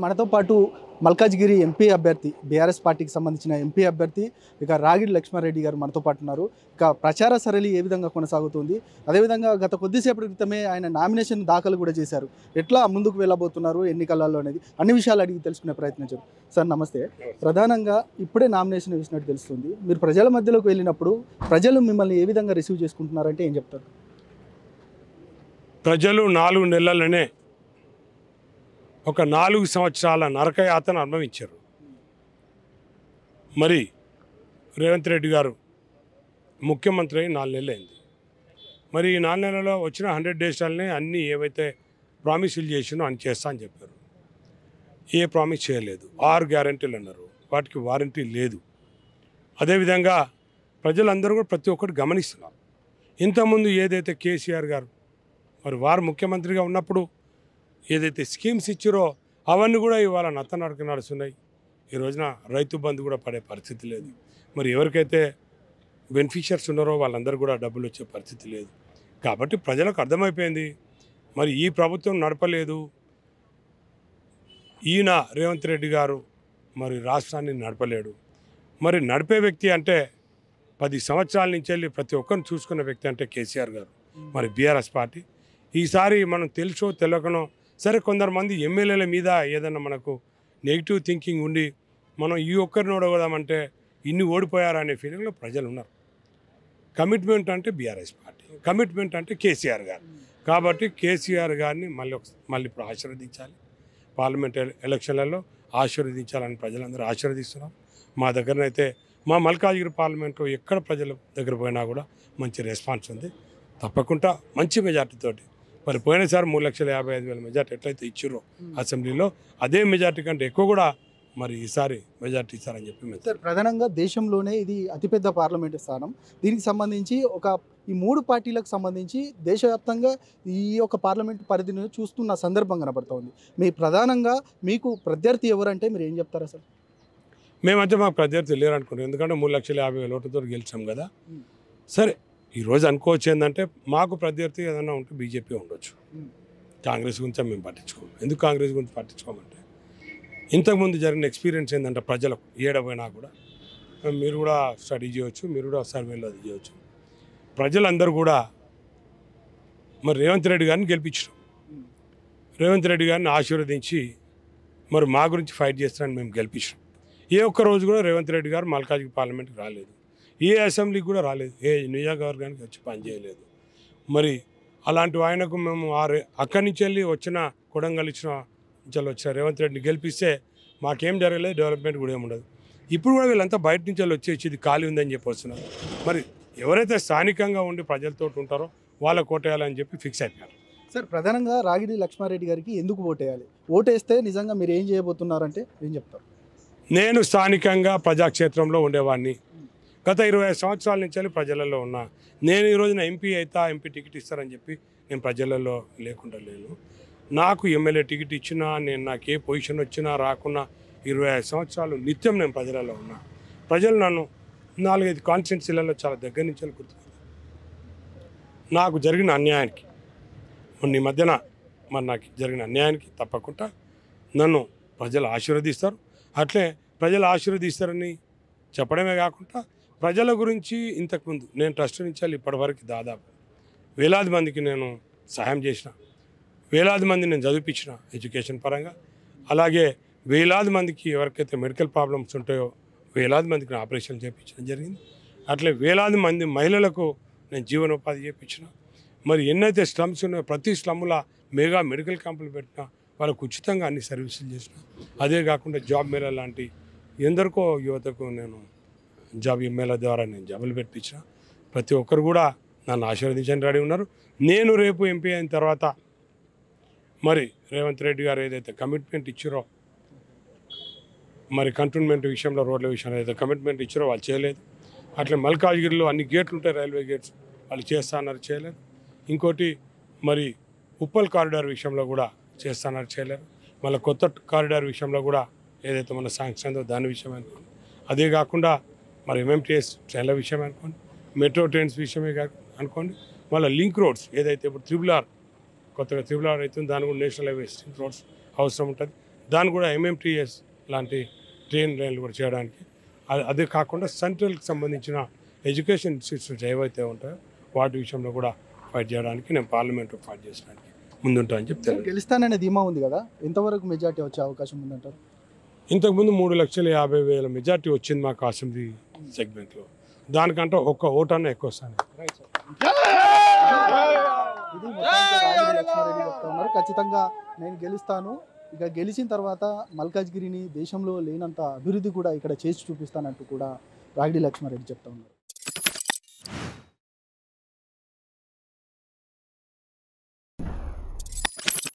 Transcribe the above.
మనతో పాటు మల్కాజ్గిరి ఎంపీ అభ్యర్థి బీఆర్ఎస్ పార్టీకి సంబంధించిన ఎంపీ అభ్యర్థి ఇక రాగిడి లక్ష్మారెడ్డి గారు మనతో పాటు ఉన్నారు. ఇక ప్రచార సరళి ఏ విధంగా కొనసాగుతుంది, అదేవిధంగా గత కొద్దిసేపటి క్రితమే ఆయన నామినేషన్ దాఖలు కూడా చేశారు. ఎట్లా ముందుకు వెళ్ళబోతున్నారు ఎన్నికలలో అనేది అన్ని విషయాలు అడిగి తెలుసుకునే ప్రయత్నించారు. సార్ నమస్తే. ప్రధానంగా ఇప్పుడే నామినేషన్ వేసినట్టు తెలుస్తుంది. మీరు ప్రజల మధ్యలోకి వెళ్ళినప్పుడు ప్రజలు మిమ్మల్ని ఏ విధంగా రిసీవ్ చేసుకుంటున్నారంటే ఏం చెప్తారు? ప్రజలు 4 నెలలనే ఒక 4 సంవత్సరాల నరకయాతన అనుభవించారు. మరి రేవంత్ రెడ్డి గారు ముఖ్యమంత్రి అయి 4 నెలలు అయింది. మరి ఈ 4 నెలల్లో వచ్చిన 100 డేస్లనే అన్నీ ఏవైతే ప్రామిసులు చేసినో అని చేస్తా అని చెప్పారు. ఏ ప్రామిస్ చేయలేదు. 6 గ్యారంటీలు అన్నారు, వాటికి వారంటీ లేదు. అదేవిధంగా ప్రజలందరూ కూడా ప్రతి ఒక్కటి గమనిస్తున్నారు. ఇంతకుముందు ఏదైతే కేసీఆర్ గారు మరి వారు ముఖ్యమంత్రిగా ఉన్నప్పుడు ఏదైతే స్కీమ్స్ ఇచ్చారో అవన్నీ కూడా ఇవాళ నత్తనడక నడుస్తున్నాయి. ఈ రోజున రైతు బంధు కూడా పడే పరిస్థితి లేదు. మరి ఎవరికైతే బెనిఫిషియర్స్ ఉన్నారో వాళ్ళందరూ కూడా డబ్బులు వచ్చే పరిస్థితి లేదు. కాబట్టి ప్రజలకు అర్థమైపోయింది మరి ఈ ప్రభుత్వం నడపలేదు, ఈయన రేవంత్ రెడ్డి గారు మరి రాష్ట్రాన్ని నడపలేడు. మరి నడిపే వ్యక్తి అంటే 10 సంవత్సరాల నుంచి వెళ్ళి ప్రతి ఒక్కరిని చూసుకున్న వ్యక్తి అంటే కేసీఆర్ గారు, మరి బీఆర్ఎస్ పార్టీ. ఈసారి మనం తెలుసో తెలియకనో సరే కొందరు ఎమ్మెల్యేల మీద ఏదైనా మనకు నెగిటివ్ థింకింగ్ ఉండి మనం ఈ ఒక్కరిని ఓడగదామంటే ఇన్ని ఓడిపోయారనే ఫీలింగ్లో ప్రజలు ఉన్నారు. కమిట్మెంట్ అంటే బీఆర్ఎస్ పార్టీ, కమిట్మెంట్ అంటే కేసీఆర్ గారు. కాబట్టి కేసీఆర్ గారిని మళ్ళీ ఇప్పుడు ఆశీర్వదించాలి. పార్లమెంట్ ఎలక్షన్లలో ఆశీర్వదించాలని ప్రజలందరూ ఆశీర్వదిస్తున్నారు. మా దగ్గరనైతే మా మల్కాజ్గిరి పార్లమెంట్లో ఎక్కడ ప్రజల దగ్గర పోయినా కూడా మంచి రెస్పాన్స్ ఉంది. తప్పకుండా మంచి మెజార్టీతోటి మరి పోయినసారి 3,55,000 మెజార్టీ ఎట్లయితే ఇచ్చిర్రో అసెంబ్లీలో అదే మెజార్టీ కంటే ఎక్కువ కూడా మరి ఈసారి మెజార్టీ ఇస్తారని చెప్పి. సార్ ప్రధానంగా దేశంలోనే ఇది అతిపెద్ద పార్లమెంటు స్థానం. దీనికి సంబంధించి ఈ 3 పార్టీలకు సంబంధించి దేశవ్యాప్తంగా ఈ యొక్క పార్లమెంటు పరిధిని చూస్తున్న సందర్భం కనబడుతోంది. మీ ప్రధానంగా మీకు ప్రత్యర్థి ఎవరంటే మీరు ఏం చెప్తారా సార్? మేమైతే మాకు ప్రత్యర్థి లేరు అనుకుంటాం. ఎందుకంటే 3,50,000 ఓట్లతో గెలిచాం కదా. సరే ఈరోజు అనుకోవచ్చు ఏంటంటే మాకు ప్రత్యర్థి ఏదైనా ఉంటే బీజేపీ ఉండొచ్చు. కాంగ్రెస్ గురించి మేము పట్టించుకోము. ఎందుకు కాంగ్రెస్ గురించి పట్టించుకోమంటే ఇంతకుముందు జరిగిన ఎక్స్పీరియన్స్ ఏంటంటే ప్రజలకు ఏడపోయినా కూడా మీరు కూడా స్టడీ చేయవచ్చు, మీరు కూడా సర్వేలో అది చేయవచ్చు. ప్రజలందరూ కూడా మరి రేవంత్ రెడ్డి గారిని గెలిపించడం, రేవంత్ రెడ్డి గారిని ఆశీర్వదించి మరి మా గురించి ఫైట్ చేస్తారని మేము గెలిపించడం. ఏ ఒక్క రోజు కూడా రేవంత్ రెడ్డి గారు మల్కాజ్గిరి పార్లమెంట్కి రాలేదు, ఏ అసెంబ్లీకి కూడా రాలేదు, ఏ నియోజకవర్గానికి వచ్చి పనిచేయలేదు. మరి అలాంటి ఆయనకు మేము అక్కడి నుంచి వెళ్ళి వచ్చిన కొడంగల్ వచ్చిన రేవంత్ రెడ్డిని గెలిపిస్తే మాకేం జరగలేదు, డెవలప్మెంట్ కూడా ఏముండదు. ఇప్పుడు కూడా వీళ్ళంతా బయట నుంచి వెళ్ళి వచ్చి ఇది ఖాళీ ఉందని చెప్పి వస్తున్నారు. మరి ఎవరైతే స్థానికంగా ఉండి ప్రజలతో ఉంటారో వాళ్ళ కోటేయాలని చెప్పి ఫిక్స్ అయిపోయారు. సార్ ప్రధానంగా రాగిడి లక్ష్మారెడ్డి గారికి ఎందుకు ఓటేయాలి? ఓటేస్తే నిజంగా మీరు ఏం చేయబోతున్నారంటే ఏం చెప్తారు? నేను స్థానికంగా ప్రజాక్షేత్రంలో ఉండేవాడిని. గత 25 సంవత్సరాల నుంచి వెళ్ళి ప్రజలలో ఉన్నా. నేను ఈ రోజున ఎంపీ అయితే ఎంపీ టికెట్ ఇస్తారని చెప్పి నేను ప్రజలలో లేకుండా లేను. నాకు ఎమ్మెల్యే టికెట్ ఇచ్చినా నాకు ఏ పొజిషన్ వచ్చినా రాకున్నా 25 సంవత్సరాలు నిత్యం నేను ప్రజలలో ఉన్నా. ప్రజలు నన్ను 4-5 కాన్స్టిట్యున్సీలలో చాలా దగ్గర నుంచి గుర్తున్నారు. నాకు జరిగిన అన్యాయానికి మొన్న ఈ మధ్యన మరి నాకు జరిగిన అన్యాయానికి తప్పకుండా నన్ను ప్రజలు ఆశీర్వదిస్తారు. అట్లే ప్రజలు ఆశీర్వదిస్తారని చెప్పడమే కాకుండా ప్రజల గురించి ఇంతకుముందు నేను ట్రస్ట్ నుంచి ఇప్పటివరకు దాదాపు వేలాది మందికి నేను సహాయం చేసిన, వేలాది మంది నేను చదివించిన ఎడ్యుకేషన్ పరంగా. అలాగే వేలాది మందికి ఎవరికైతే మెడికల్ ప్రాబ్లమ్స్ ఉంటాయో వేలాది మందికి నేను ఆపరేషన్ చేయించడం జరిగింది. అట్లే వేలాది మంది మహిళలకు నేను జీవనోపాధి చేయించిన. మరి ఎన్నైతే స్లమ్స్ ఉన్నాయో ప్రతి స్లమ్లో మెగా మెడికల్ క్యాంపులు పెట్టినా వాళ్ళకు ఉచితంగా అన్ని సర్వీసులు చేసిన. అదే కాకుండా జాబ్ మేళా లాంటి ఎందరికో యువతకు నేను జాబ్ మేళా ద్వారా నేను జాబులు పెట్టించిన. ప్రతి ఒక్కరు కూడా నన్ను ఆశీర్వదించని రెడీ ఉన్నారు. నేను రేపు ఎంపీ అయిన తర్వాత మరి రేవంత్ రెడ్డి గారు ఏదైతే కమిట్మెంట్ ఇచ్చారో మరి కంటోన్మెంట్ విషయంలో రోడ్ల విషయంలో ఏదైతే కమిట్మెంట్ ఇచ్చారో వాళ్ళు చేయలేదు. అట్లా మల్కాజ్గిరిలో అన్ని గేట్లు ఉంటాయి, రైల్వే గేట్స్, వాళ్ళు చేస్తా అన్నారు, చేయలేదు. ఇంకోటి మరి ఉప్పల్ కారిడార్ విషయంలో కూడా చేస్తున్నారు, చేయలేరు. మళ్ళీ కొత్త కారిడార్ విషయంలో కూడా ఏదైతే మన శాంక్షన్ ఉందో దాని విషయం అనుకోండి. అదే కాకుండా మరి ఎంఎంటీఎస్ ట్రైన్ల విషయం అనుకోండి, మెట్రో ట్రైన్స్ విషయమే అనుకోండి, మళ్ళీ లింక్ రోడ్స్ ఏదైతే ఇప్పుడు త్రిబుల్ ఆర్ కొత్తగా త్రిబుల్ ఆర్ అవుతుంది దాని కూడా నేషనల్ హైవే రోడ్స్ అవసరం ఉంటుంది. దాన్ని కూడా ఎంఎంటీఎస్ లాంటి ట్రైన్ రైళ్లు కూడా చేయడానికి అదే కాకుండా సెంట్రల్కి సంబంధించిన ఎడ్యుకేషన్ ఇన్స్టిట్యూట్స్ ఏవైతే ఉంటాయో వాటి విషయంలో కూడా ఫైట్ చేయడానికి నేను పార్లమెంట్లో ఫైట్ చేయడానికి ముందుంటా అని చెప్తాను. గెలుస్తాననే ధీమా ఉంది కదా, ఎంతవరకు మెజార్టీ వచ్చే అవకాశం ఉందంటారు? ఇంతకుముందు 3,50,000 మెజార్టీ వచ్చింది మాకు అసెంబ్లీ సెగ్మెంట్లో. దానికంటే ఒక్క ఓటన్నా ఎక్కువ వస్తాను. ఇది మొత్తానికి రాగిడి లక్ష్మారెడ్డి చెప్తా ఉన్నారు, ఖచ్చితంగా నేను గెలుస్తాను, ఇక గెలిచిన తర్వాత మల్కాజ్గిరిని దేశంలో లేనంత అభివృద్ధి కూడా ఇక్కడ చేసి చూపిస్తానంటూ కూడా రాగిడి లక్ష్మారెడ్డి చెప్తా ఉన్నారు.